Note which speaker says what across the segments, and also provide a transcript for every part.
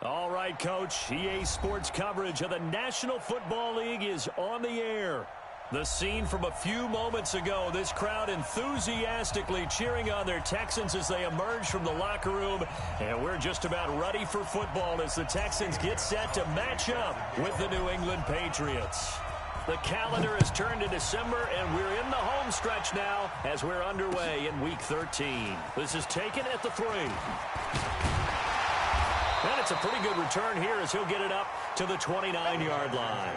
Speaker 1: All right, Coach. EA Sports coverage of the National Football League is on the air. The scene from a few moments ago, this crowd enthusiastically cheering on their Texans as they emerge from the locker room. And we're just about ready for football as the Texans get set to match up with the New England Patriots. The calendar has turned to December, and we're in the home stretch now as we're underway in Week 13. This is taken at the 3. And it's a pretty good return here as he'll get it up to the 29-yard line.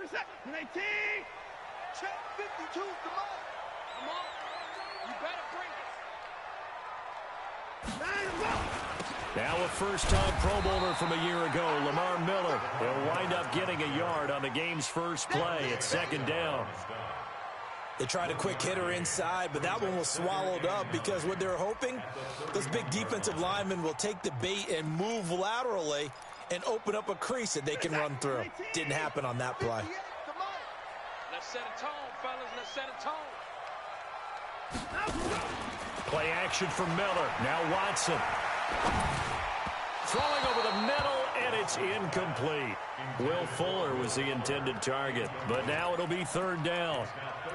Speaker 2: Second 18. Check 52. Come on. Come on. You better bring it.
Speaker 1: Now a first-time Pro Bowler from a year ago, Lamar Miller. He'll wind up getting a yard on the game's first play. It's second down.
Speaker 3: They tried a quick hitter inside, but that one was swallowed up because what they're hoping, those big defensive linemen will take the bait and move laterally and open up a crease that they can run through. Didn't happen on that play.
Speaker 2: Let's set a tone, fellas. Let's set a tone.
Speaker 1: Play action for Miller. Now Watson. Throwing over the middle, and it's incomplete. Will Fuller was the intended target, but now it'll be third down.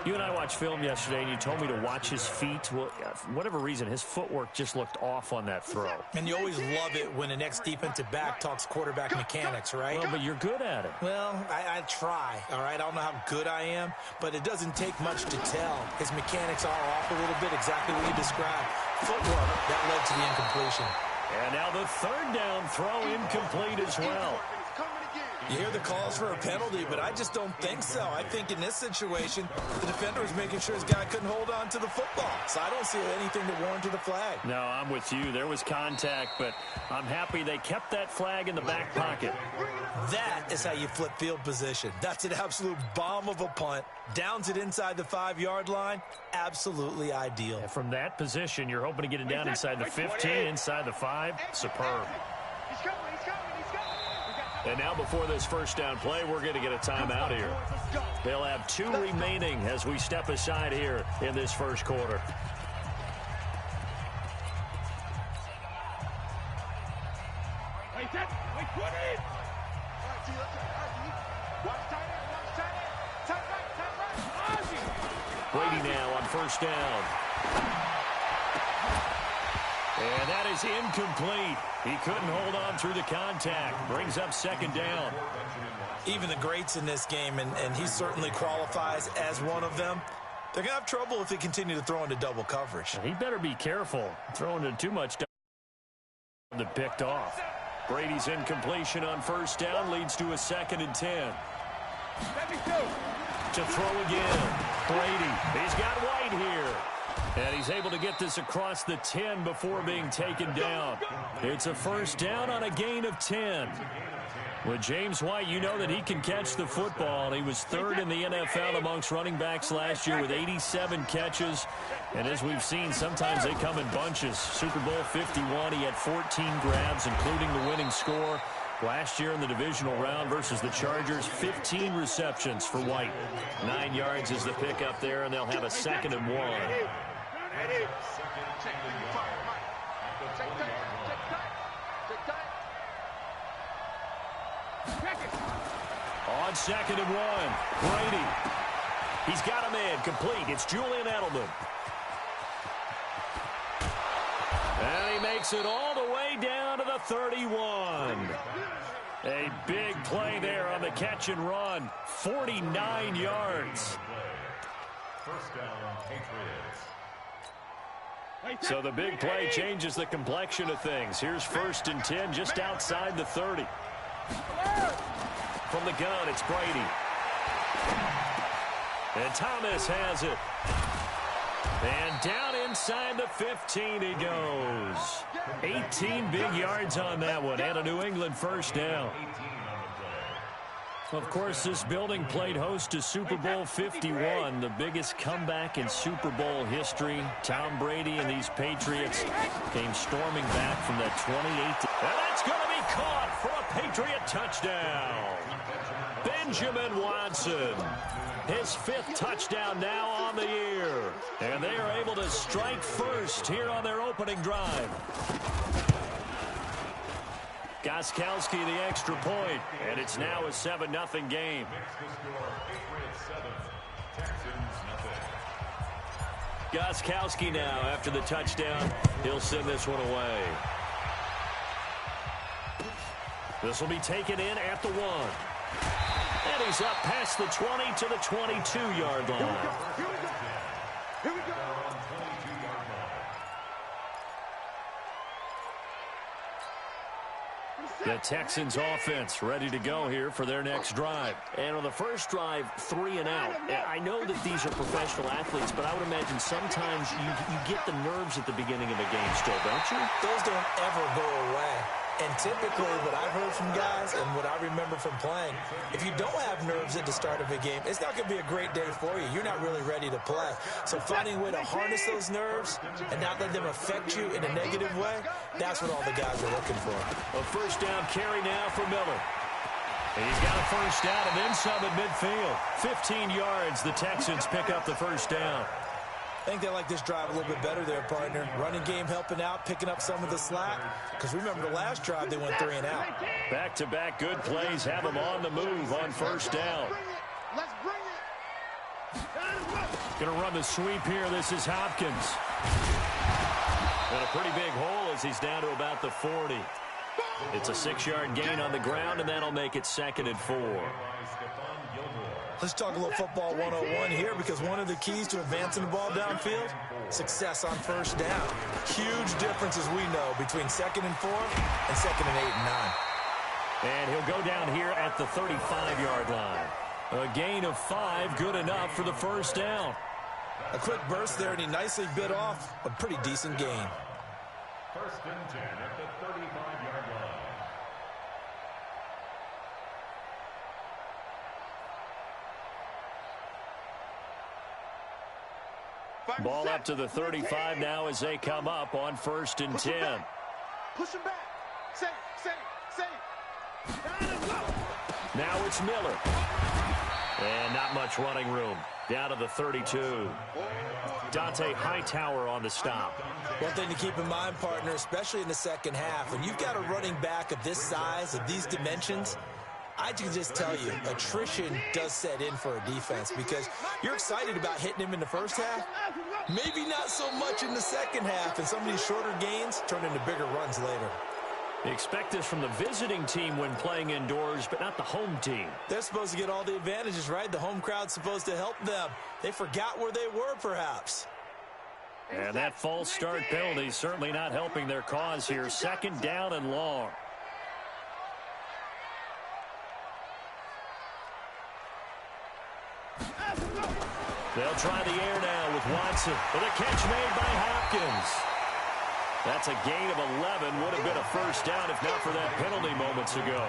Speaker 1: You and I watched film yesterday, and you told me to watch his feet. Well, for whatever reason, his footwork just looked off on that throw.
Speaker 3: And you always love it when an ex-defensive back talks quarterback mechanics, right?
Speaker 1: Well, but you're good at it.
Speaker 3: Well, I try, all right? I don't know how good I am, but it doesn't take much to tell. His mechanics are off a little bit, exactly what you described. Footwork, that led to the incompletion.
Speaker 1: And now the third down throw incomplete as well.
Speaker 3: You hear the calls for a penalty, but I just don't think so. I think in this situation, the defender was making sure his guy couldn't hold on to the football. So I don't see anything to warrant the flag.
Speaker 1: No, I'm with you. There was contact, but I'm happy they kept that flag in the back pocket.
Speaker 3: That is how you flip field position. That's an absolute bomb of a punt. Downs it inside the 5-yard line. Absolutely ideal.
Speaker 1: And from that position, you're hoping to get it down inside the 15, inside the 5. Superb. And now before this first down play, we're going to get a timeout here. They'll have 2 remaining as we step aside here in this first quarter. Brady now on first down. And that is incomplete. He couldn't hold on through the contact. Brings up second down.
Speaker 3: Even the greats in this game, and he certainly qualifies as one of them, they're going to have trouble if they continue to throw into double coverage.
Speaker 1: He better be careful. Throwing into too much double picked off. Brady's incompletion on first down leads to a 2nd and 10. To throw again. Brady. He's got White here. And he's able to get this across the 10 before being taken down. It's a first down on a gain of 10. With James White, you know that he can catch the football. He was 3rd in the NFL amongst running backs last year with 87 catches. And as we've seen, sometimes they come in bunches. Super Bowl 51, he had 14 grabs, including the winning score. Last year in the divisional round versus the Chargers, 15 receptions for White. 9 yards is the pickup there, and they'll have a 2nd and 1. On 2nd and 1, Brady. He's got a man complete. It's Julian Edelman. And he makes it all the way down to the 31. A big play there on the catch and run. 49 yards.
Speaker 4: First down, Patriots.
Speaker 1: So the big play changes the complexion of things. Here's 1st and 10 just outside the 30. From the gun, it's Brady. And Thomas has it. And down inside the 15 he goes. 18 big yards on that one, and a New England first down. Of course, this building played host to Super Bowl 51, the biggest comeback in Super Bowl history. Tom Brady and these Patriots came storming back from that 28. And that's going to be caught for a Patriot touchdown. Benjamin Watson, his 5th touchdown now on the year. And they are able to strike first here on their opening drive. Gostkowski the extra point, and it's now a 7-0 game. Gostkowski now after the touchdown. He'll send this one away. This will be taken in at the 1. And he's up past the 20 to the 22-yard line.
Speaker 2: Here we go.
Speaker 1: The Texans offense ready to go here for their next drive.
Speaker 5: And on the first drive, 3 and out. I know that these are professional athletes, but I would imagine sometimes you get the nerves at the beginning of a game still, don't you?
Speaker 3: Those don't ever go away. And typically what I've heard from guys and what I remember from playing, if you don't have nerves at the start of a game, it's not going to be a great day for you. You're not really ready to play. So finding a way to harness those nerves and not let them affect you in a negative way, that's what all the guys are looking for.
Speaker 1: A first down carry now for Miller. And he's got a first down and then some at midfield. 15 yards, the Texans pick up the first down.
Speaker 3: I think they like this drive a little bit better there, partner. Running game helping out, picking up some of the slack. Because remember the last drive, they went 3 and out.
Speaker 1: Back-to-back good plays have them on the move on first down.
Speaker 2: Let's bring it.
Speaker 1: Going to run the sweep here. This is Hopkins. And a pretty big hole as he's down to about the 40. It's a 6-yard gain on the ground, and that'll make it 2nd and 4.
Speaker 3: Let's talk a little football 101 here, because one of the keys to advancing the ball downfield, success on first down. Huge difference, as we know, between 2nd and 4 and 2nd and 8 and 9.
Speaker 1: And he'll go down here at the 35-yard line. A gain of 5, good enough for the first down.
Speaker 3: A quick burst there, and he nicely bit off a pretty decent gain.
Speaker 4: 1st and 10 at the 35-yard line.
Speaker 1: Ball up to the 35 now as they come up on 1st and 10.
Speaker 2: Push him back. Say.
Speaker 1: Now it's Miller. And not much running room. Down to the 32. Dante Hightower on the stop.
Speaker 3: One thing to keep in mind, partner, especially in the second half, when you've got a running back of this size, of these dimensions, I can just tell you, attrition does set in for a defense, because you're excited about hitting him in the first half, maybe not so much in the second half, and some of these shorter gains turn into bigger runs later.
Speaker 1: They expect this from the visiting team when playing indoors, but not the home team.
Speaker 3: They're supposed to get all the advantages, right? The home crowd's supposed to help them. They forgot where they were, perhaps.
Speaker 1: And that false start penalty certainly not helping their cause here. 2nd down and long. They'll try the air now with Watson. With a catch made by Hopkins. That's a gain of 11. Would have been a first down if not for that penalty moments ago.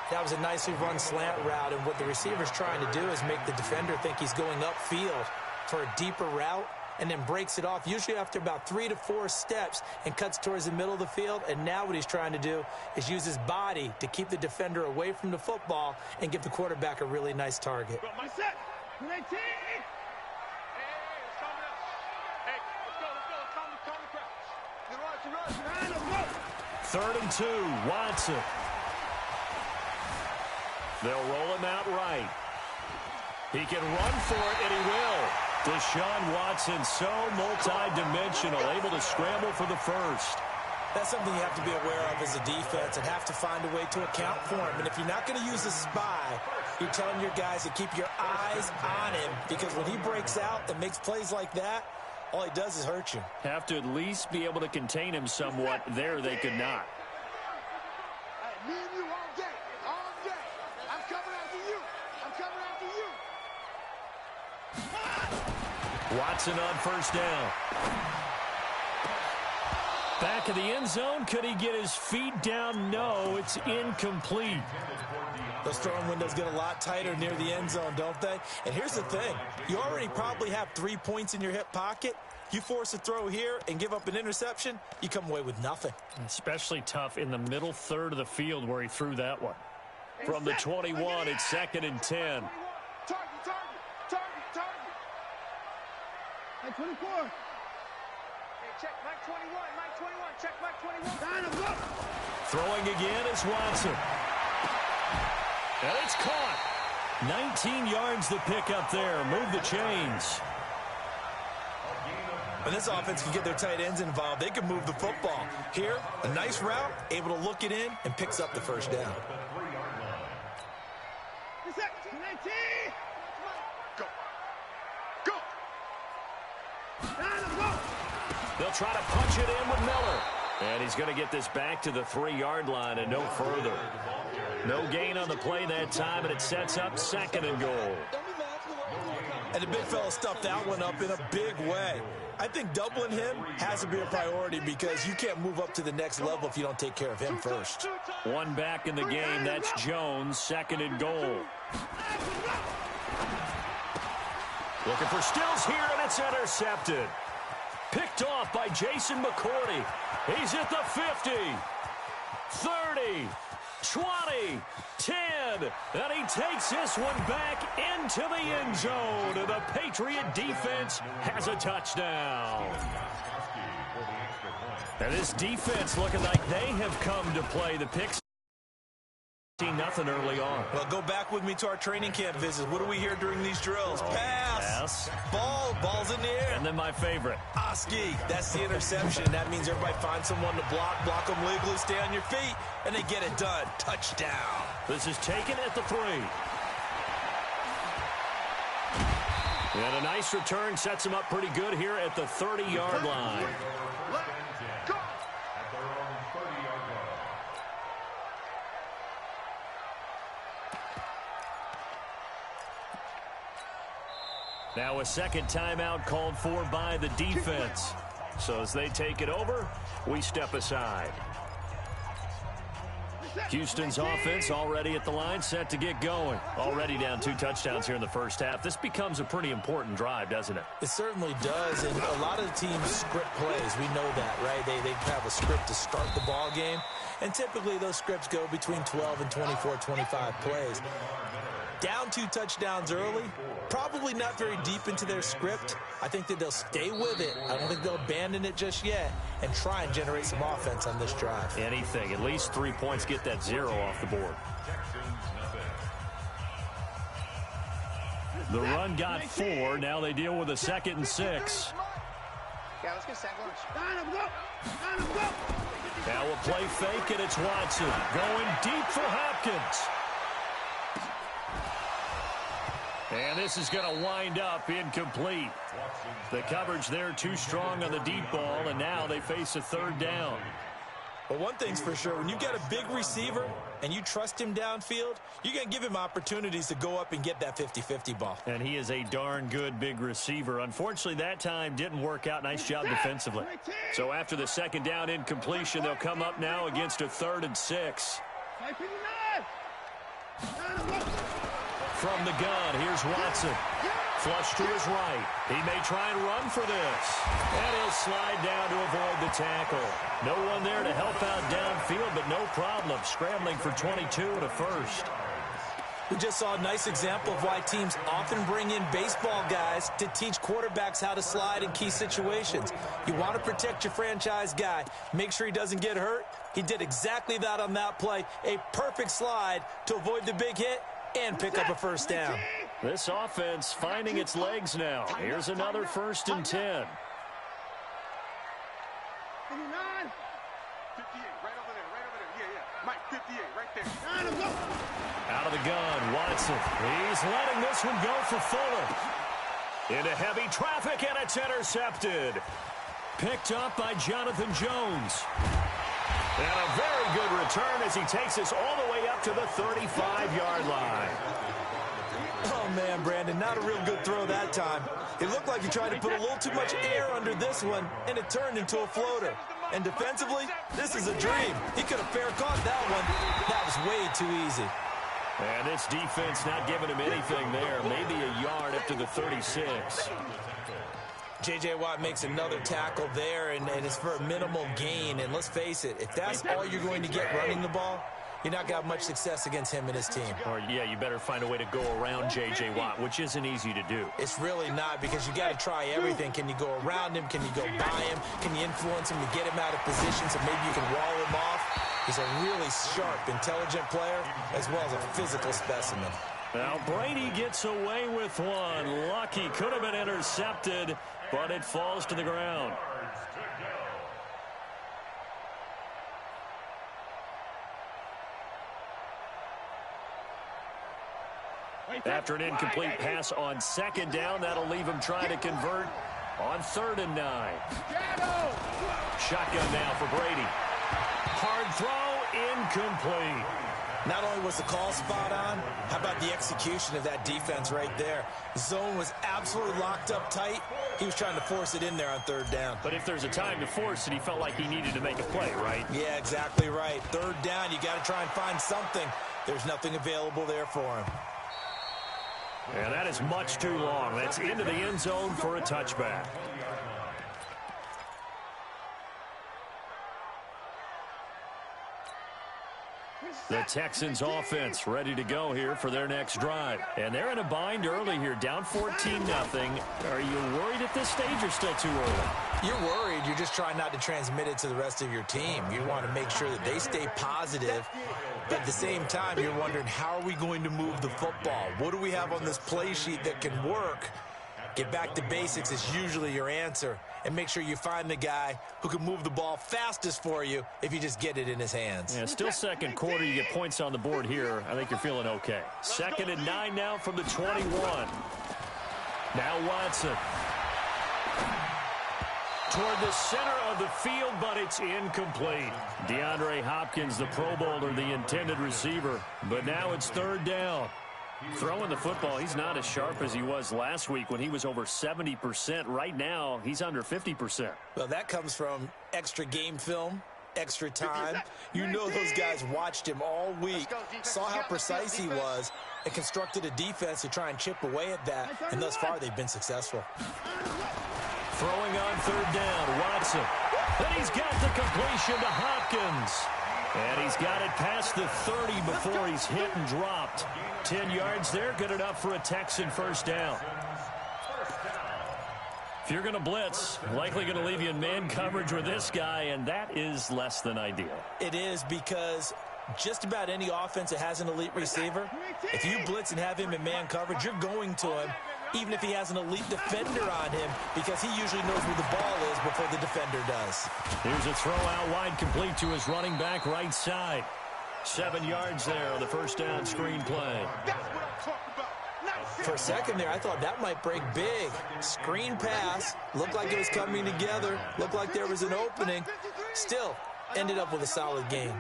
Speaker 3: That was a nicely run slant route, and what the receiver's trying to do is make the defender think he's going upfield for a deeper route, and then breaks it off, usually after about 3 to 4 steps, and cuts towards the middle of the field. And now what he's trying to do is use his body to keep the defender away from the football and give the quarterback a really nice target.
Speaker 2: My set. 19.
Speaker 1: Third and 2, Watson. They'll roll him out right. He can run for it, and he will. Deshaun Watson, so multi-dimensional, able to scramble for the first.
Speaker 3: That's something you have to be aware of as a defense and have to find a way to account for him. And if you're not going to use a spy, you're telling your guys to keep your eyes on him, because when he breaks out and makes plays like that, all he does is hurt you.
Speaker 1: Have to at least be able to contain him somewhat. There they could not.
Speaker 2: Me and you all day. All day. I'm coming after you. I'm coming after you.
Speaker 1: Watson on first down. Back of the end zone. Could he get his feet down? No, it's incomplete.
Speaker 3: Those throwing windows get a lot tighter near the end zone, don't they? And here's the thing. You already probably have 3 points in your hip pocket. You force a throw here and give up an interception, you come away with nothing.
Speaker 1: Especially tough in the middle third of the field where he threw that one. From the 21, it's 2nd and 10.
Speaker 2: Target. Mike 24. Hey, check Mike 21. Check Mike 21. Line him up.
Speaker 1: Throwing again is Watson. And it's caught. 19 yards the pick up there. Move the chains.
Speaker 3: When this offense can get their tight ends involved, they can move the football. Here, a nice route, able to look it in, and picks up the first down.
Speaker 2: 19. Go. Line him up.
Speaker 1: They'll try to punch it in with Miller. And he's going to get this back to the 3-yard line and no further. No gain on the play that time, and it sets up 2nd and goal.
Speaker 3: And the big fella stuffed that one up in a big way. I think doubling him has to be a priority because you can't move up to the next level if you don't take care of him first.
Speaker 1: One back in the game. That's Jones, 2nd and goal. Looking for Stills here, and it's intercepted. Picked off by Jason McCourty. He's at the 50, 30, 20, 10, and he takes this one back into the end zone. And the Patriot defense has a touchdown. And this defense looking like they have come to play. The picks. Nothing early on.
Speaker 3: Well, go back with me to our training camp visits. What do we hear during these drills? Pass. Ball's in the air.
Speaker 1: And then my favorite.
Speaker 3: Oski. That's the interception. That means everybody finds someone to block them legally, stay on your feet, and they get it done. Touchdown.
Speaker 1: This is taken at the 3. And a nice return sets him up pretty good here at the 30-yard line. Now a second timeout called for by the defense. So as they take it over, we step aside. Houston's offense already at the line, set to get going. Already down 2 touchdowns here in the first half. This becomes a pretty important drive, doesn't it?
Speaker 3: It certainly does, and a lot of the teams script plays. We know that, right? They have a script to start the ball game, and typically those scripts go between 12 and 24, 25 plays. Down 2 touchdowns early, probably not very deep into their script. I think that they'll stay with it. I don't think they'll abandon it just yet and try and generate some offense on this drive.
Speaker 1: Anything. At least 3 points, get that 0 off the board. The run got 4. Now they deal with a 2nd and 6.
Speaker 2: Yeah, let's get sack lunch. Line him up.
Speaker 1: Now we'll play fake, and it's Watson going deep for Hopkins. And this is going to wind up incomplete. The coverage there too strong on the deep ball, and now they face a 3rd down.
Speaker 3: Well, one thing's for sure, when you got a big receiver and you trust him downfield, you're going to give him opportunities to go up and get that 50-50 ball.
Speaker 1: And he is a darn good big receiver. Unfortunately, that time didn't work out. Nice job defensively. So after the 2nd down incompletion, they'll come up now against a 3rd and 6. From the gun, here's Watson. Flush to his right. He may try and run for this. And he'll slide down to avoid the tackle. No one there to help out downfield, but no problem. Scrambling for 22 and a 1st.
Speaker 3: We just saw a nice example of why teams often bring in baseball guys to teach quarterbacks how to slide in key situations. You want to protect your franchise guy. Make sure he doesn't get hurt. He did exactly that on that play. A perfect slide to avoid the big hit and pick up a 1st down.
Speaker 1: This offense finding its legs now. Here's another 1st and 10.
Speaker 2: 59. 58, right over there. Yeah. Mike, 58, right there.
Speaker 1: Out of the gun, Watson. He's letting this one go for Fuller. Into heavy traffic, and it's intercepted. Picked up by Jonathan Jones. And a very good return as he takes this all the way up to the 35-yard line.
Speaker 3: Oh, man, Brandon, not a real good throw that time. It looked like he tried to put a little too much air under this one, and it turned into a floater. And defensively, this is a dream. He could have fair caught that one. That was way too easy.
Speaker 1: And this defense not giving him anything there. Maybe a yard up to the 36.
Speaker 3: J.J. Watt makes another tackle there, and it's for a minimal gain. And let's face it, if that's all you're going to get running the ball, you're not going to have much success against him and his team.
Speaker 1: Or, yeah, you better find a way to go around J.J. Watt, which isn't easy to do.
Speaker 3: It's really not, because you got to try everything. Can you go around him? Can you go by him? Can you influence him to get him out of position so maybe you can wall him off? He's a really sharp, intelligent player, as well as a physical specimen.
Speaker 1: Now, Brady gets away with one. Lucky, could have been intercepted, but it falls to the ground. After an incomplete pass on second down, that'll leave him trying to convert on 3rd and 9. Shotgun now for Brady. Hard throw, incomplete.
Speaker 3: Not only was the call spot on, how about the execution of that defense right there? Zone was absolutely locked up tight. He was trying to force it in there on 3rd down.
Speaker 1: But if there's a time to force it, he felt like he needed to make a play, right?
Speaker 3: Yeah, exactly right. 3rd down, you got to try and find something. There's nothing available there for him.
Speaker 1: And that is much too long. That's into the end zone for a touchback. The Texans offense ready to go here for their next drive. And they're in a bind early here, down 14-0. Are you worried at this stage or still too early?
Speaker 3: You're worried. You're just trying not to transmit it to the rest of your team. You want to make sure that they stay positive. But at the same time, you're wondering, how are we going to move the football? What do we have on this play sheet that can work? Get back to basics is usually your answer. And make sure you find the guy who can move the ball fastest for you if you just get it in his hands.
Speaker 1: Yeah, still second quarter. You get points on the board here. I think you're feeling okay. 2nd and 9 now from the 21. Now Watson. Toward the center of the field, but it's incomplete. DeAndre Hopkins, the Pro Bowler, the intended receiver. But now it's 3rd down. Throwing the football, he's not as sharp as he was last week when he was over 70%. Right now, he's under 50%.
Speaker 3: Well, that comes from extra game film, extra time. You know those guys watched him all week, saw how precise he was, and constructed a defense to try and chip away at that. And thus far, they've been successful.
Speaker 1: Throwing on 3rd down, Watson. Then he's got the completion to Hopkins. And he's got it past the 30 before he's hit and dropped. 10 yards there, good enough for a Texan 1st down. If you're going to blitz, likely going to leave you in man coverage with this guy, and that is less than ideal.
Speaker 3: It is, because just about any offense that has an elite receiver, if you blitz and have him in man coverage, you're going to him, even if he has an elite defender on him, because he usually knows where the ball is before the defender does.
Speaker 1: Here's a throw out wide, complete to his running back right side. 7 yards there on the 1st down screen play.
Speaker 3: For a second there, I thought that might break big. Screen pass, looked like it was coming together, looked like there was an opening. Still, ended up with a solid game.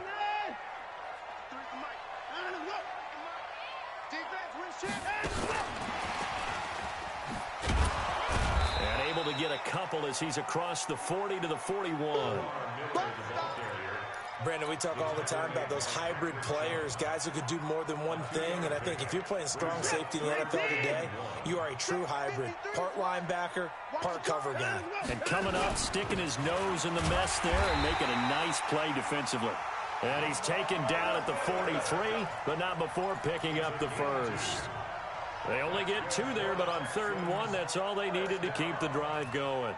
Speaker 1: And able to get a couple as he's across the 40 to the 41.
Speaker 3: Brandon, we talk all the time about those hybrid players, guys who could do more than one thing, and I think if you're playing strong safety in the NFL today, you are a true hybrid. Part linebacker, part cover guy.
Speaker 1: And coming up, sticking his nose in the mess there and making a nice play defensively. And he's taken down at the 43, but not before picking up the 1st. They only get 2 there, but on 3rd and 1, that's all they needed to keep the drive going.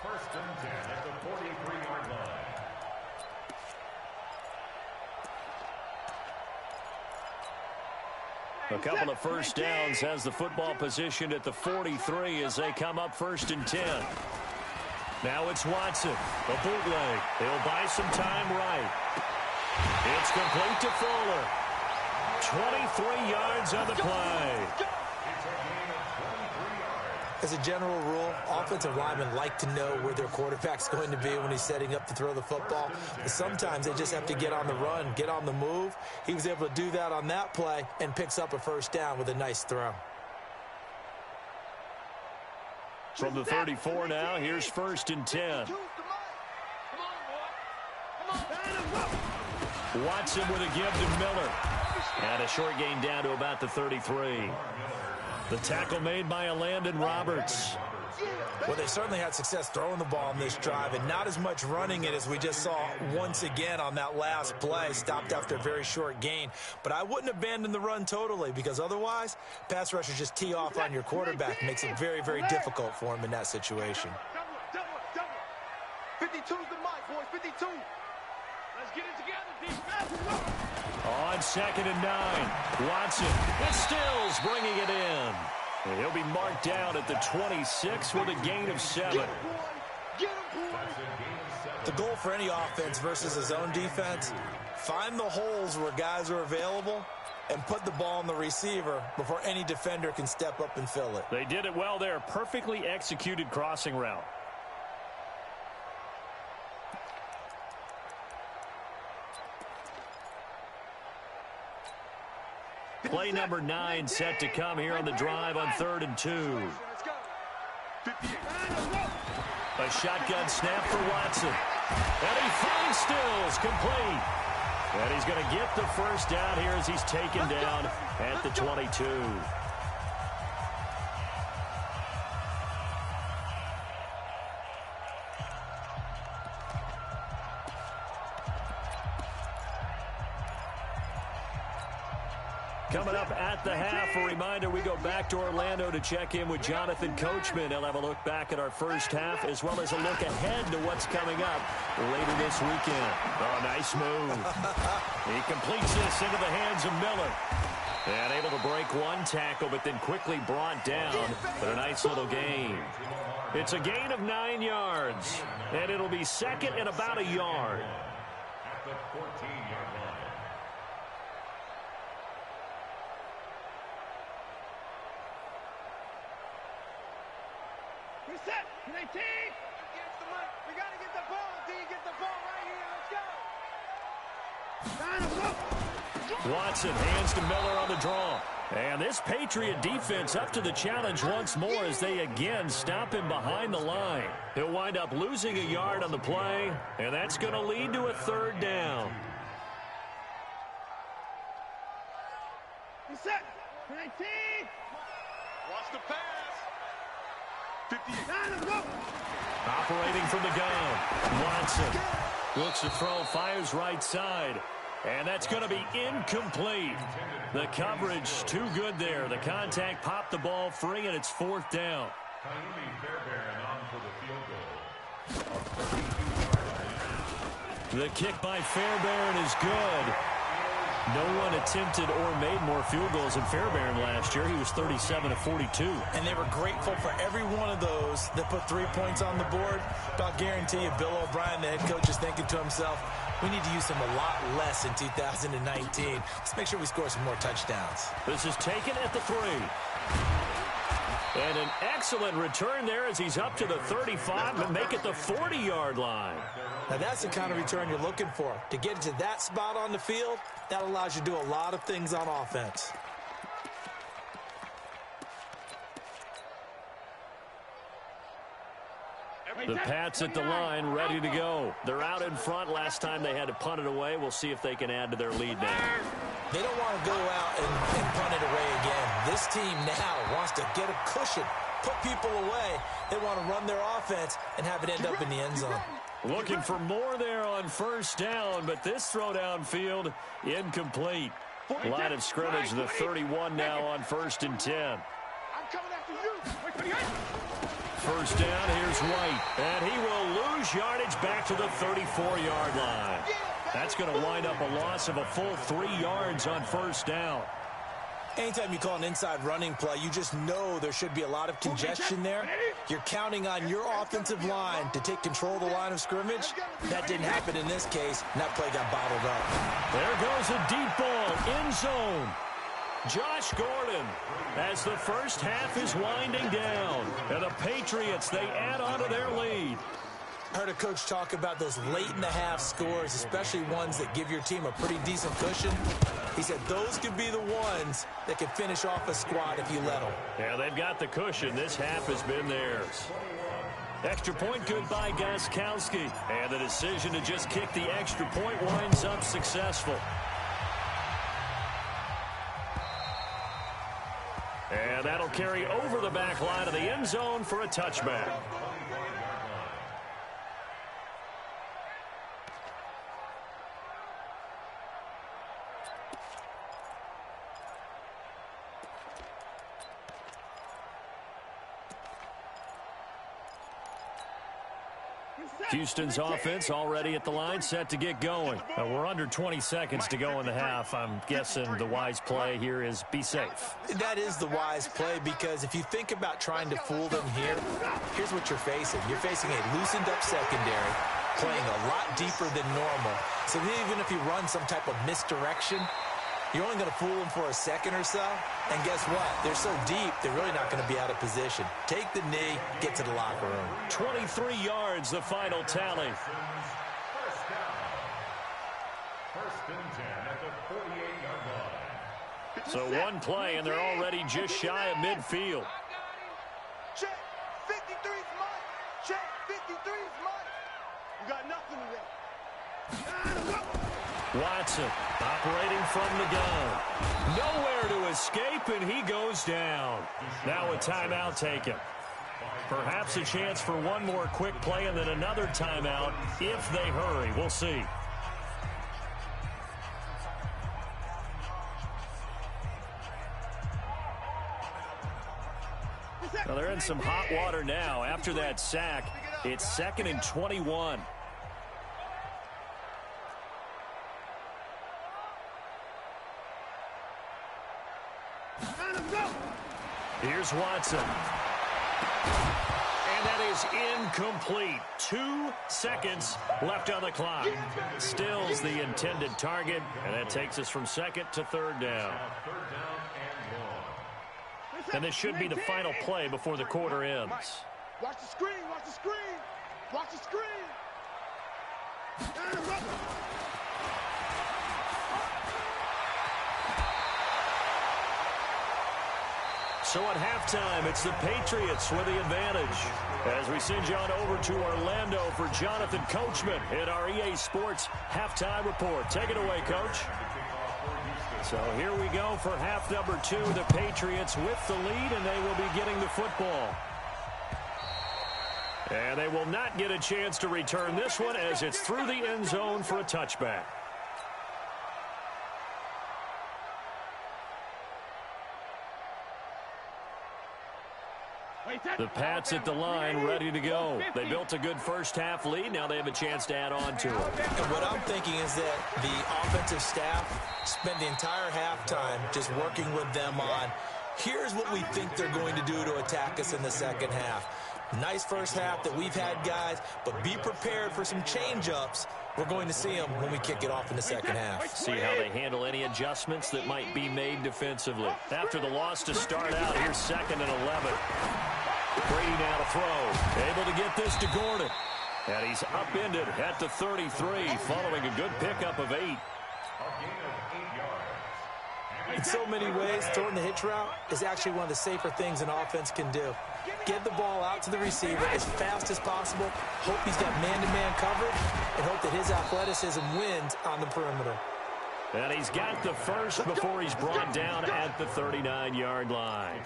Speaker 4: 1st and 10 at the 43-yard line.
Speaker 1: A couple of 1st downs has the football positioned at the 43 as they come up 1st and 10. Now it's Watson, a bootleg. He'll buy some time right. It's complete to Fuller. 23 yards on the play.
Speaker 3: As a general rule, offensive linemen like to know where their quarterback's going to be when he's setting up to throw the football. But sometimes they just have to get on the run, get on the move. He was able to do that on that play and picks up a 1st down with a nice throw.
Speaker 1: From the 34 now, here's 1st and 10. Watson with a give to Miller. And a short gain down to about the 33. The tackle made by Landon Roberts.
Speaker 3: Well, they certainly had success throwing the ball in this drive, and not as much running it as we just saw once again on that last play. Stopped after a very short gain. But I wouldn't abandon the run totally, because otherwise, pass rushers just tee off on your quarterback. Makes it very, very difficult for him in that situation.
Speaker 2: 52's the mic, boys. 52. Let's get it together, defense.
Speaker 1: On 2nd and 9, Watson with Stills bringing it in. And he'll be marked down at the 26 with a gain of 7.
Speaker 3: The goal for any offense versus his own defense, find the holes where guys are available and put the ball on the receiver before any defender can step up and fill it.
Speaker 1: They did it well there. Perfectly executed crossing route. Play number 9 set to come here on the drive on 3rd and 2. A shotgun snap for Watson. And he finds Stills complete. And he's going to get the first down here as he's taken down at the 22. Coming up at the half, a reminder, we go back to Orlando to check in with Jonathan Coachman. He'll have a look back at our first half, as well as a look ahead to what's coming up later this weekend. Oh, nice move. He completes this into the hands of Miller. And able to break one tackle, but then quickly brought down. But a nice little gain. It's a gain of 9 yards. And it'll be 2nd and about a yard.
Speaker 4: At the 14-yard line.
Speaker 2: Reset. 19. Get the mic. We got to get the ball, D. Get the ball right here. Let's go.
Speaker 1: Watson hands to Miller on the draw. And this Patriot defense up to the challenge once more as they again stop him behind the line. He'll wind up losing a yard on the play, and that's going to lead to a 3rd down.
Speaker 2: Reset. 19. Watch the pass. 59. Let's go.
Speaker 1: Operating from the gun, Watson looks to throw, fires right side. And that's going to be incomplete. The coverage too good there. The contact popped the ball free, and it's 4th down. The kick by Fairbairn is good. No one attempted or made more field goals than Fairbairn last year. He was 37 of 42.
Speaker 3: And they were grateful for every one of those that put 3 points on the board. But I'll guarantee you, Bill O'Brien, the head coach, is thinking to himself, we need to use him a lot less in 2019. Let's make sure we score some more touchdowns.
Speaker 1: This is taken at the 3. And an excellent return there as he's up to the 35 and make it the 40-yard line.
Speaker 3: Now, that's the kind of return you're looking for. To get to that spot on the field, that allows you to do a lot of things on offense.
Speaker 1: The Pats at the line, ready to go. They're out in front. Last time they had to punt it away. We'll see if they can add to their lead now.
Speaker 3: They don't want to go out and punt it away again. This team now wants to get a cushion, put people away. They want to run their offense and have it end up in the end zone.
Speaker 1: Looking for more there on 1st down, but this throw downfield incomplete. Line of scrimmage, the 31 now on 1st and 10.
Speaker 2: I'm coming after you.
Speaker 1: 1st down, here's White. And he will lose yardage back to the 34-yard line. That's going to wind up a loss of a full 3 yards on 1st down.
Speaker 3: Anytime you call an inside running play, you just know there should be a lot of congestion there. You're counting on your offensive line to take control of the line of scrimmage. That didn't happen in this case, and that play got bottled up.
Speaker 1: There goes a deep ball, end zone. Josh Gordon, as the first half is winding down. And the Patriots, they add on to their lead.
Speaker 3: I heard a coach talk about those late-in-the-half scores, especially ones that give your team a pretty decent cushion. He said those could be the ones that could finish off a squad if you let them.
Speaker 1: Yeah, they've got the cushion. This half has been theirs. Extra point good by Gostkowski. And the decision to just kick the extra point winds up successful. And that'll carry over the back line of the end zone for a touchback. Houston's offense already at the line, set to get going. We're under 20 seconds to go in the half. I'm guessing the wise play here is be safe.
Speaker 3: That is the wise play, because if you think about trying to fool them here, here's what you're facing. You're facing a loosened up secondary, playing a lot deeper than normal. So even if you run some type of misdirection, you're only going to fool them for a second or so. And guess what? They're so deep, they're really not going to be out of position. Take the knee, get to the locker room.
Speaker 1: 23 yards, the final tally.
Speaker 4: First down. First and 10 at the 48-yard line.
Speaker 1: So one play, and they're already just shy of midfield.
Speaker 2: Check. 53's mine. Check. 53's mine. You got nothing to that.
Speaker 1: Watson operating from the gun. Nowhere to escape, and he goes down. Now a timeout taken. Perhaps a chance for one more quick play and then another timeout if they hurry. We'll see. Well, they're in some hot water now. After that sack, it's 2nd and 21. Here's Watson. And that is incomplete. 2 seconds left on the clock. Still's the intended target, and that takes us from 2nd to 3rd down. And this should be the final play before the quarter ends.
Speaker 2: Watch the screen. Watch the screen. Watch the screen.
Speaker 1: So at halftime, it's the Patriots with the advantage. As we send you on over to Orlando for Jonathan Coachman in our EA Sports Halftime Report. Take it away, Coach. So here we go for half number 2. The Patriots with the lead, and they will be getting the football. And they will not get a chance to return this one as it's through the end zone for a touchback. The Pats at the line, ready to go. They built a good first-half lead. Now they have a chance to add on to it.
Speaker 3: And what I'm thinking is that the offensive staff spent the entire halftime just working with them on, here's what we think they're going to do to attack us in the second half. Nice first half that we've had, guys, but be prepared for some change-ups. We're going to see them when we kick it off in the second half.
Speaker 1: See how they handle any adjustments that might be made defensively. After the loss to start out, here's 2nd and 11. Brady now to throw. Able to get this to Gordon. And he's upended at the 33 following a good pickup of 8.
Speaker 3: In so many ways, throwing the hitch route is actually one of the safer things an offense can do. Get the ball out to the receiver as fast as possible, hope he's got man-to-man coverage, and hope that his athleticism wins on the perimeter.
Speaker 1: And he's got the first before he's brought down at the 39-yard line.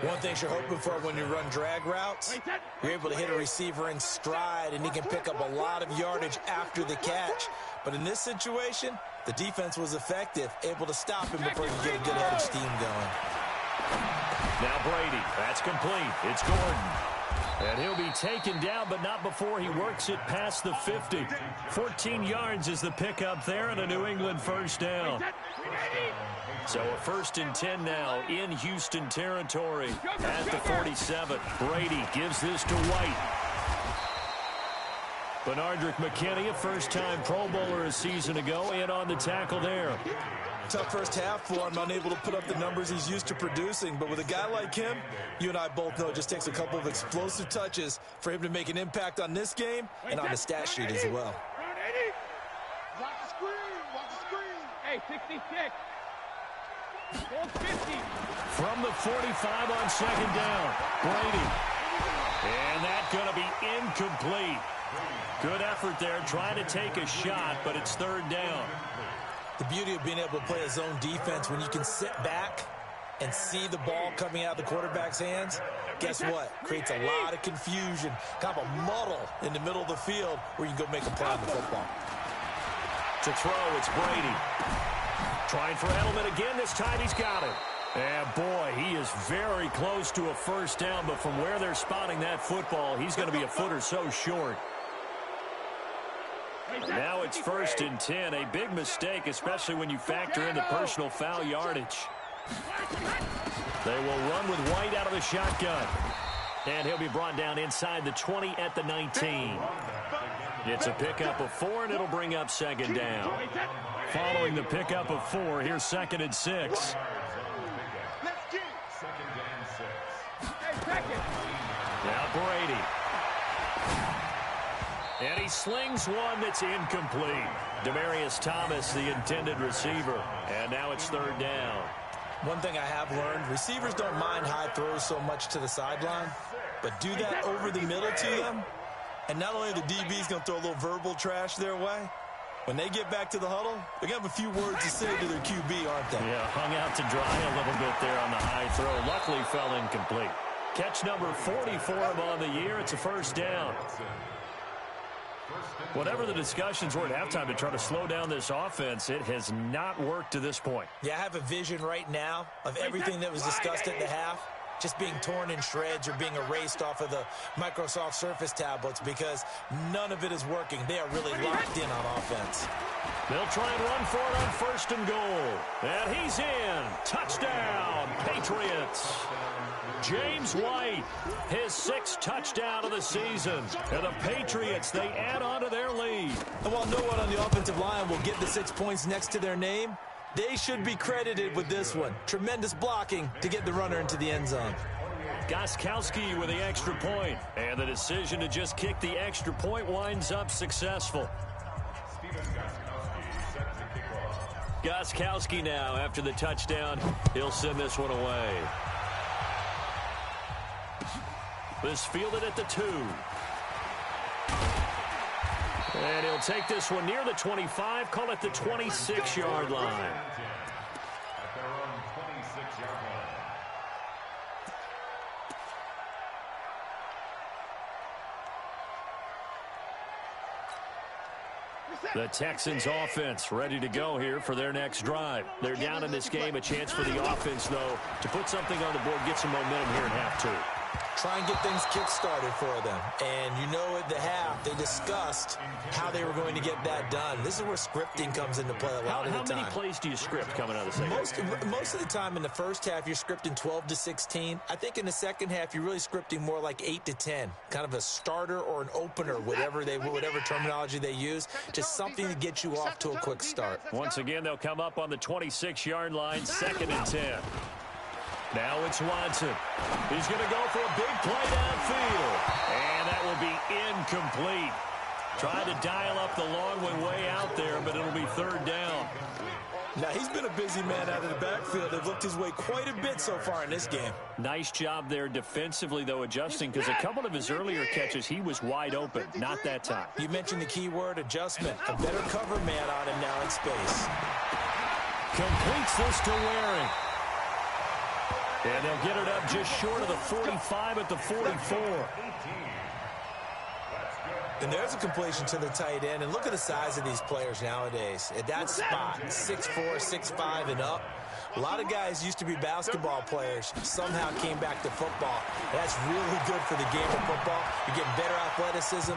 Speaker 3: One thing you're hoping for when you run drag routes, you're able to hit a receiver in stride, and he can pick up a lot of yardage after the catch. But in this situation, the defense was effective, able to stop him before he could get a good head of steam going.
Speaker 1: Now Brady, that's complete. It's Gordon. And he'll be taken down, but not before he works it past the 50. 14 yards is the pickup there, and a New England first down. So a 1st and 10 now in Houston territory at the 47. Brady gives this to White. Benardrick McKinney, a first-time Pro Bowler a season ago, in on the tackle there.
Speaker 3: Tough first half for him, unable to put up the numbers he's used to producing. But with a guy like him, you and I both know it just takes a couple of explosive touches for him to make an impact on this game and on the stat sheet as well.
Speaker 2: Watch the screen. Watch the screen. Hey, 66. 50.
Speaker 1: From the 45 on 2nd down, Brady. And that's going to be incomplete. Good effort there, trying to take a shot, but it's third down.
Speaker 3: The beauty of being able to play a zone defense, when you can sit back and see the ball coming out of the quarterback's hands, guess what? Creates a lot of confusion, kind of a muddle in the middle of the field where you can go make a play on the football.
Speaker 1: To throw, it's Brady. Trying for Edelman again. This time he's got it. And, boy, he is very close to a first down, but from where they're spotting that football, he's going to be a foot or so short. Now it's 1st and 10. A big mistake, especially when you factor in the personal foul yardage. They will run with White out of the shotgun. And he'll be brought down inside the 20 at the 19. It's a pickup of 4, and it'll bring up second down. Following the pickup of 4, here's 2nd and 6. Now Brady. And he slings one that's incomplete. Demaryius Thomas, the intended receiver. And now it's third down.
Speaker 3: One thing I have learned, receivers don't mind high throws so much to the sideline, but do that over the middle to them, and not only the DB's going to throw a little verbal trash their way, when they get back to the huddle, they're going to have a few words to say to their QB, aren't they?
Speaker 1: Yeah, hung out to dry a little bit there on the high throw. Luckily fell incomplete. Catch number 44 on the year. It's a first down. Whatever the discussions were at halftime to try to slow down this offense, it has not worked to this point.
Speaker 3: Yeah, I have a vision right now of everything that was discussed at the half just being torn in shreds or being erased off of the Microsoft Surface tablets because none of it is working. They are really locked in on offense.
Speaker 1: They'll try and run for it on 1st and goal. And he's in. Touchdown, Patriots. James White, his 6th touchdown of the season. And the Patriots, they add on to their lead.
Speaker 3: And while no one on the offensive line will get the 6 points next to their name, they should be credited with this one. Tremendous blocking to get the runner into the end zone.
Speaker 1: Gostkowski with the extra point. And the decision to just kick the extra point winds up successful. Gostkowski now, after the touchdown, he'll send this one away. This fielded at the 2. And he'll take this one near the 25, call it the 26-yard line. The Texans offense ready to go here for their next drive. They're down in this game. A chance for the offense, though, to put something on the board, get some momentum here in half 2.
Speaker 3: Try and get things kick-started for them. And you know at the half, they discussed how they were going to get that done. This is where scripting comes into play a lot of the time.
Speaker 1: How many plays do you script coming out of the second?
Speaker 3: Most of the time in the first half, you're scripting 12 to 16. I think in the second half, you're really scripting more like 8 to 10. Kind of a starter or an opener, whatever terminology they use. Just something to get you off to a quick start.
Speaker 1: Once again, they'll come up on the 26-yard line, 2nd and 10. Now it's Watson. He's going to go for a big play downfield. And that will be incomplete. Trying to dial up the long one way out there, but it'll be third down.
Speaker 3: Now, he's been a busy man out of the backfield. They've looked his way quite a bit so far in this game.
Speaker 1: Nice job there defensively, though, adjusting, because a couple of his earlier catches, he was wide open. Not that time.
Speaker 3: You mentioned the key word, adjustment. A better cover man on him now in space.
Speaker 1: Completes this to Waring. And they'll get it up just short of the 45 at the 44.
Speaker 3: And there's a completion to the tight end. And look at the size of these players nowadays. At that spot, 6'4", 6'5", and up. A lot of guys used to be basketball players, somehow came back to football. That's really good for the game of football. You're getting better athleticism,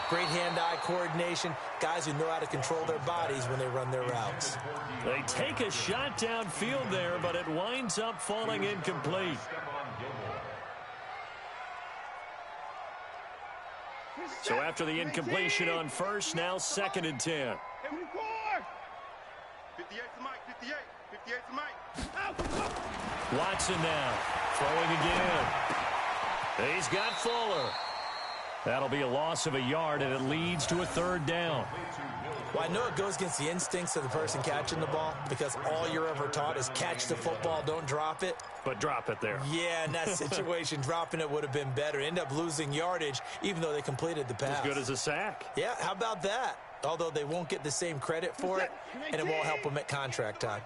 Speaker 3: great hand-eye coordination, guys who know how to control their bodies when they run their routes.
Speaker 1: They take a shot downfield there, but it winds up falling incomplete. So after the incompletion on first, now 2nd and 10.
Speaker 2: 58 to Mike.
Speaker 1: Watson now, throwing again. He's got Fuller. That'll be a loss of a yard, and it leads to a third down.
Speaker 3: Well, I know it goes against the instincts of the person catching the ball because all you're ever taught is catch the football, don't drop it.
Speaker 1: But drop it there.
Speaker 3: Yeah, in that situation, dropping it would have been better. End up losing yardage, even though they completed the pass.
Speaker 1: As good as a sack.
Speaker 3: Yeah, how about that? Although they won't get the same credit for it, and it won't help them at contract time.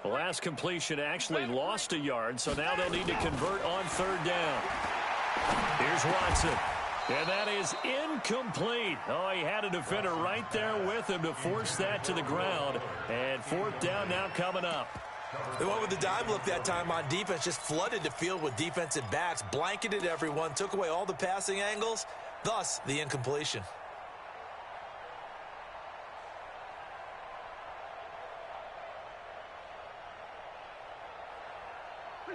Speaker 1: The last completion actually lost a yard, so now they'll need to convert on third down. Here's Watson. And that is incomplete. Oh, he had a defender right there with him to force that to the ground. And fourth down now coming up.
Speaker 3: They went with the dime look that time on defense, just flooded the field with defensive backs, blanketed everyone, took away all the passing angles, thus the incompletion.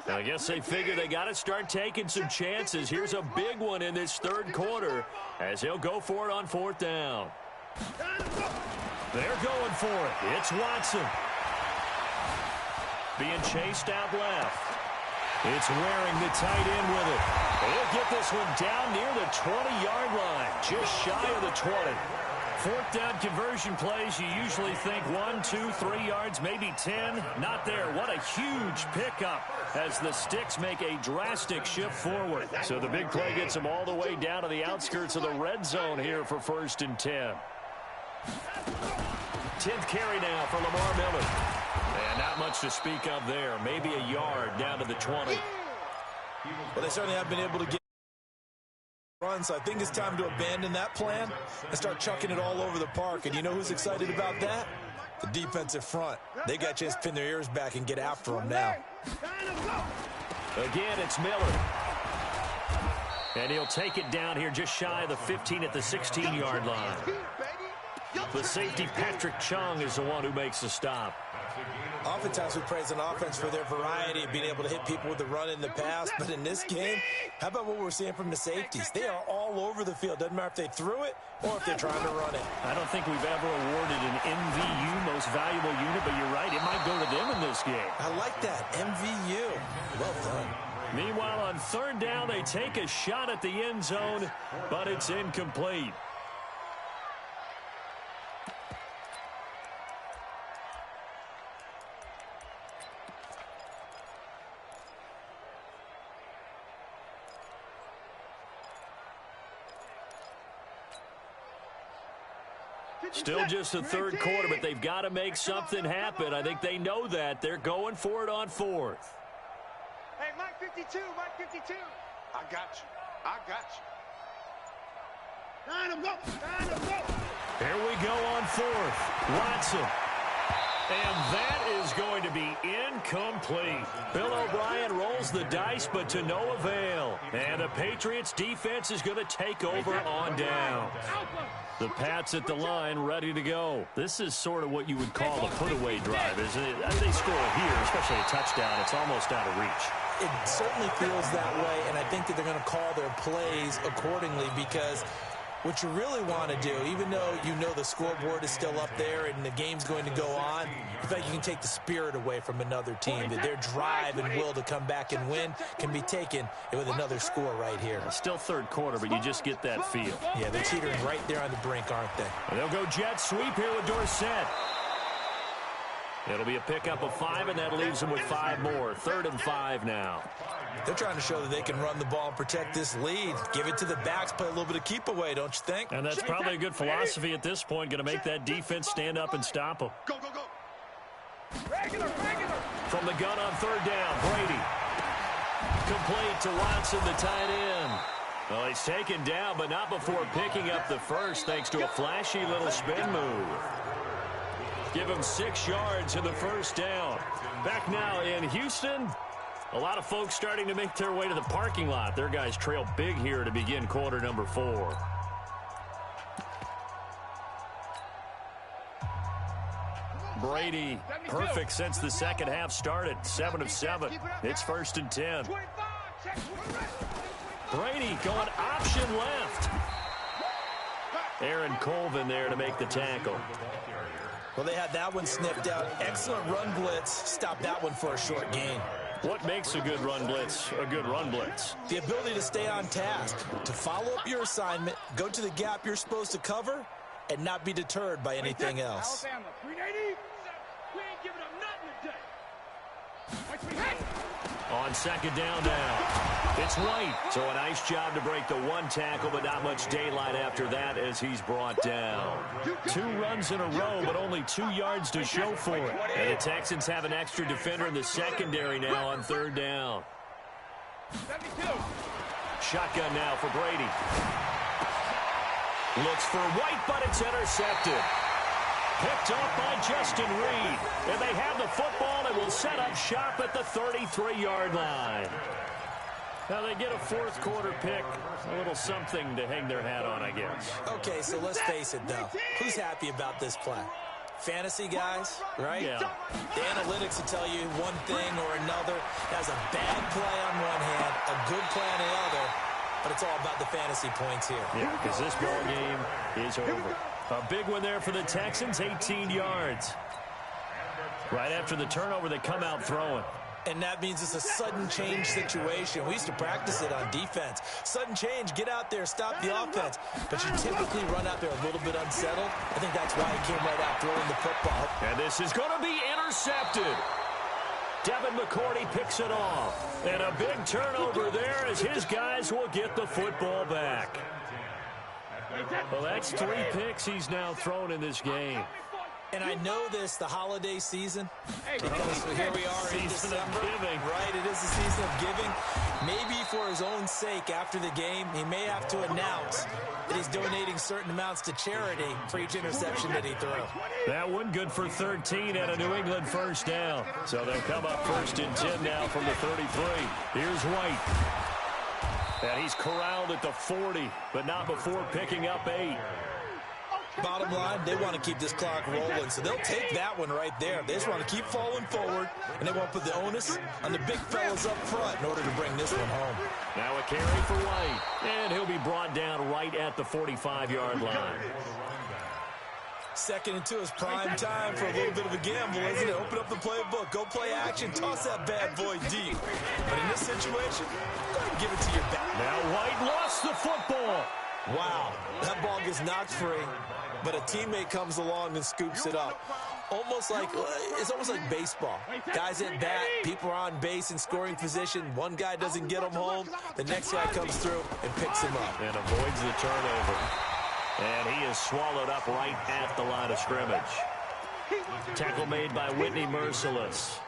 Speaker 1: I guess they figure they got to start taking some chances. Here's a big one in this third quarter as he'll go for it on fourth down. They're going for it. It's Watson. Being chased out left. It's Waring, the tight end, with it. They'll get this one down near the 20-yard line, just shy of the 20. Fourth down conversion plays, you usually think 1, 2, 3 yards, maybe 10. Not there. What a huge pickup as the Sticks make a drastic shift forward. So the big play gets them all the way down to the outskirts of the red zone here for 1st and 10. 10th carry now for Lamar Miller. And not much to speak of there. Maybe a yard down to the 20.
Speaker 3: Well, they certainly have been able to get run, so I think it's time to abandon that plan and start chucking it all over the park. And you know who's excited about that? The defensive front. They got a chance to pin their ears back and get after them now.
Speaker 1: Again, it's Miller. And he'll take it down here just shy of the 15 at the 16-yard line. The safety, Patrick Chung, is the one who makes the stop.
Speaker 3: Oftentimes we praise an offense for their variety of being able to hit people with the run in the pass, but in this game, how about what we're seeing from the safeties? They are all over the field. Doesn't matter if they threw it or if they're trying to run it.
Speaker 1: I don't think we've ever awarded an MVU, most valuable unit, but you're right, it might go to them in this game.
Speaker 3: I like that, MVU. Well done.
Speaker 1: Meanwhile, on third down, they take a shot at the end zone, but it's incomplete. Still just the third quarter, but they've got to make something happen. I think they know that. They're going for it on fourth.
Speaker 2: Hey, Mike 52, Mike 52. I got you. I got you. Line them up. Line them up.
Speaker 1: Here we go on fourth. Watson. And that is going to be incomplete. Bill O'Brien rolls the dice, but to no avail. And the Patriots defense is going to take over on down. The Pats at the line, ready to go. This is sort of what you would call a put-away drive, isn't it? They score here, especially a touchdown. It's almost out of reach.
Speaker 3: It certainly feels that way, and I think that they're going to call their plays accordingly because what you really want to do, even though you know the scoreboard is still up there and the game's going to go on, in fact, you can take the spirit away from another team, that their drive and will to come back and win can be taken with another score right here.
Speaker 1: Still third quarter, but you just get that feel.
Speaker 3: Yeah, they're teetering right there on the brink, aren't they?
Speaker 1: And they'll go jet sweep here with Dorsett. It'll be a pickup of 5, and that leaves them with 5 more. 3rd and 5 now.
Speaker 3: They're trying to show that they can run the ball and protect this lead. Give it to the backs, play a little bit of keep away, don't you think?
Speaker 1: And that's probably a good philosophy at this point, going to make that defense stand up and stop them.
Speaker 2: Go, go, go. Regular.
Speaker 1: From the gun on third down, Brady. Complete to Watson, the tight end. Well, he's taken down, but not before picking up the first, thanks to a flashy little spin move. Give him 6 yards in the first down. Back now in Houston. A lot of folks starting to make their way to the parking lot. Their guys trail big here to begin quarter number 4. Brady, perfect since the second half started. 7 of 7. It's 1st and 10. Brady going option left. Aaron Colvin there to make the tackle.
Speaker 3: Well, they had that one sniffed out. Excellent run blitz. Stopped that one for a short gain.
Speaker 1: What makes a good run blitz a good run blitz?
Speaker 3: The ability to stay on task, to follow up your assignment, go to the gap you're supposed to cover, and not be deterred by anything else.
Speaker 2: Alabama, 380. We ain't giving up nothing today.
Speaker 1: On second down now, it's White. So a nice job to break the one tackle, but not much daylight after that as he's brought down. 2 runs in a row, but only 2 yards to show for it. And the Texans have an extra defender in the secondary now on third down.
Speaker 2: 72.
Speaker 1: Shotgun now for Brady. Looks for White, but it's intercepted. Picked off by Justin Reed. And they have the football and will set up shop at the 33-yard line. Now they get a fourth quarter pick. A little something to hang their hat on, I guess.
Speaker 3: Okay, so let's face it, though. Who's happy about this play? Fantasy guys, right?
Speaker 1: Yeah.
Speaker 3: The analytics will tell you one thing or another. Has a bad play on one hand, a good play on the other. But it's all about the fantasy points here.
Speaker 1: Yeah, because this ball game is over. A big one there for the Texans, 18 yards. Right after the turnover, they come out throwing.
Speaker 3: And that means it's a sudden change situation. We used to practice it on defense. Sudden change, get out there, stop the offense. But you typically run out there a little bit unsettled. I think that's why he came right out throwing the football.
Speaker 1: And this is going to be intercepted. Devin McCourty picks it off. And a big turnover there as his guys will get the football back. Well, that's 3 picks he's now thrown in this game.
Speaker 3: And I know this, the holiday season, because here we are in December. Right, it is the season of giving. Maybe for his own sake, after the game, he may have to announce that he's donating certain amounts to charity for each interception that he threw.
Speaker 1: That one good for 13 and a New England first down. So they'll come up 1st and 10 now from the 33. Here's White. And he's corralled at the 40, but not before picking up 8.
Speaker 3: Bottom line, they want to keep this clock rolling, so they'll take that one right there. They just want to keep falling forward, and they want to put the onus on the big fellas up front in order to bring this one home.
Speaker 1: Now a carry for White, and he'll be brought down right at the 45-yard line.
Speaker 3: 2nd and 2 is prime time for a little bit of a gamble, isn't it? Open up the playbook, go play action, toss that bad boy deep. But in this situation, go ahead and give it to your back.
Speaker 1: Now White lost the football.
Speaker 3: Wow, that ball gets knocked free, but a teammate comes along and scoops it up. It's almost like baseball. Guys at bat, people are on base in scoring position. One guy doesn't get him home. The next guy comes through and picks him up.
Speaker 1: And avoids the turnover. And he is swallowed up right at the line of scrimmage. Tackle made by Whitney Merciless.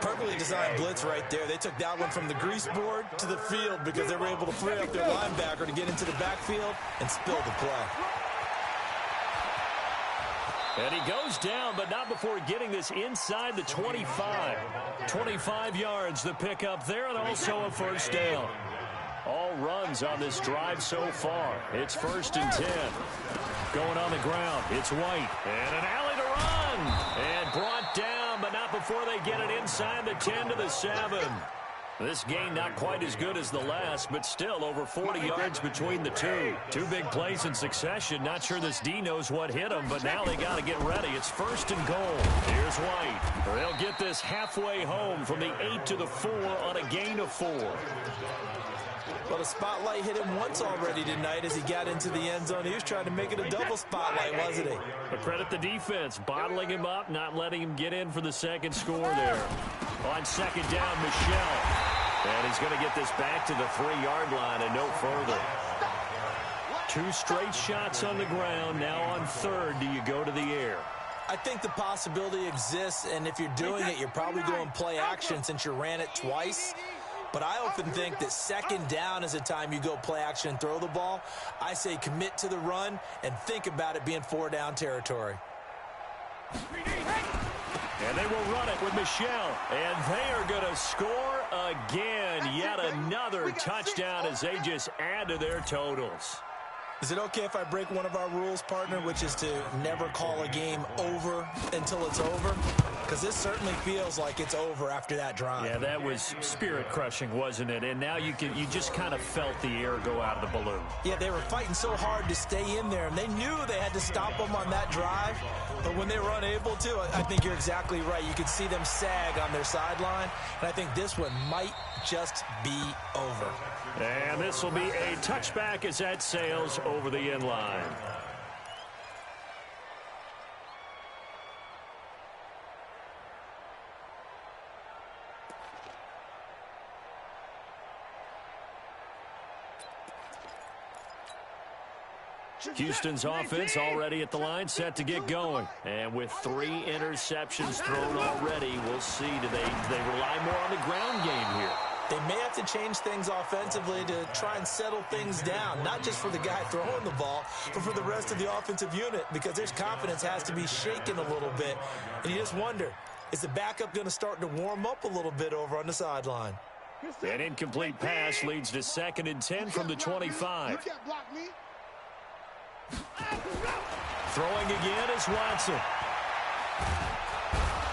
Speaker 3: Perfectly designed blitz right there. They took that one from the grease board to the field because they were able to free up their linebacker to get into the backfield and spill the play.
Speaker 1: And he goes down, but not before getting this inside the 25. 25 yards, the pickup there, and also a first down. All runs on this drive so far. It's 1st and 10. Going on the ground, it's White. And an alley to run. And brought down, but not before they get it inside the 10 to the 7. This game not quite as good as the last, but still over 40 yards between the two. 2 big plays in succession. Not sure this D knows what hit him, but now they got to get ready. It's 1st and goal. Here's White. They'll get this halfway home from the 8 to the 4 on a gain of 4.
Speaker 3: Well, the spotlight hit him once already tonight as he got into the end zone. He was trying to make it a double spotlight, wasn't he?
Speaker 1: But credit the defense, bottling him up, not letting him get in for the second score there. On second down, Michelle. And he's going to get this back to the 3-yard line and no further. 2 straight shots on the ground. Now on 3rd, do you go to the air?
Speaker 3: I think the possibility exists, and if you're doing it, you're probably going play action since you ran it twice. But I often think that 2nd down is a time you go play action and throw the ball. I say commit to the run and think about it being 4-down territory.
Speaker 1: And they will run it with Michelle. And they are going to score again. Yet another touchdown as they just add to their totals.
Speaker 3: Is it okay if I break one of our rules, partner, which is to never call a game over until it's over? because this certainly feels like it's over after that drive.
Speaker 1: Yeah, that was spirit-crushing, wasn't it? And now you just kind of felt the air go out of the balloon.
Speaker 3: Yeah, they were fighting so hard to stay in there, and they knew they had to stop them on that drive. But when they were unable to, I think you're exactly right. You could see them sag on their sideline, and I think this one might just be over.
Speaker 1: And this will be a touchback as that sails over the end line. Houston's offense already at the line, set to get going. And with 3 interceptions thrown already, we'll see. Do they rely more on the ground game here?
Speaker 3: They may have to change things offensively to try and settle things down, not just for the guy throwing the ball, but for the rest of the offensive unit, because their confidence has to be shaken a little bit. And you just wonder, is the backup going to start to warm up a little bit over on the sideline?
Speaker 1: An incomplete pass leads to 2nd and 10 from the 25. Throwing again is Watson.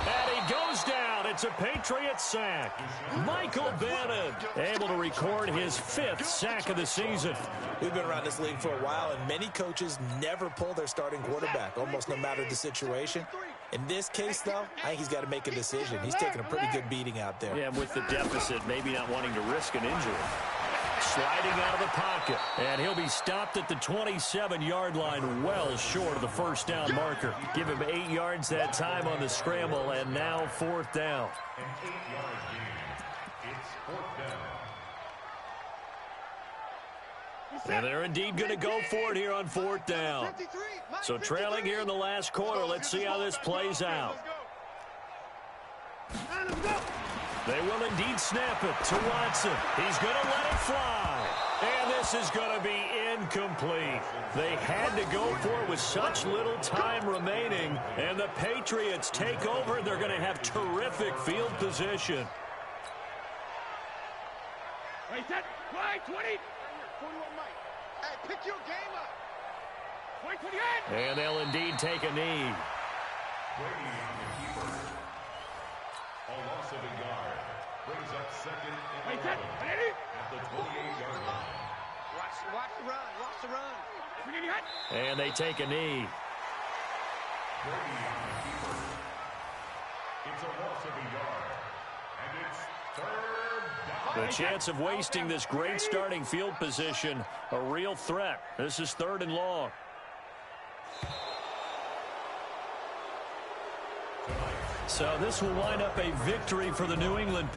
Speaker 1: And he goes down. It's a Patriot sack. Michael Bannon able to record his 5th sack of the season.
Speaker 3: We've been around this league for a while, and many coaches never pull their starting quarterback, almost no matter the situation. In this case, though, I think he's got to make a decision. He's taking a pretty good beating out there.
Speaker 1: Yeah, with the deficit, maybe not wanting to risk an injury. Sliding out of the pocket, and he'll be stopped at the 27-yard line, well short of the first down marker. Give him 8 yards that time on the scramble, and now 4th down.
Speaker 4: An 8-yard gain. It's 4th down.
Speaker 1: And they're indeed going to go for it here on 4th down. So trailing here in the last quarter, let's see how this plays out. They will indeed snap it to Watson. He's going to let it fly. And this is going to be incomplete. They had to go for it with such little time remaining. And the Patriots take over. They're going to have terrific field position.
Speaker 2: Right, set, right, 20. 41, Mike. Hey, pick your game up. 28.
Speaker 1: And they'll indeed take a knee.
Speaker 4: Brady on the keeper. A loss of a yard. Brings up 2nd and 11 at the 28-yard line.
Speaker 2: Watch the run. Watch the run.
Speaker 1: And they take a knee.
Speaker 4: Brady on the keeper. It's a loss of a yard. And it's 3rd down.
Speaker 1: The chance of wasting this great starting field position, a real threat. This is 3rd and long. So this will wind up a victory for the New England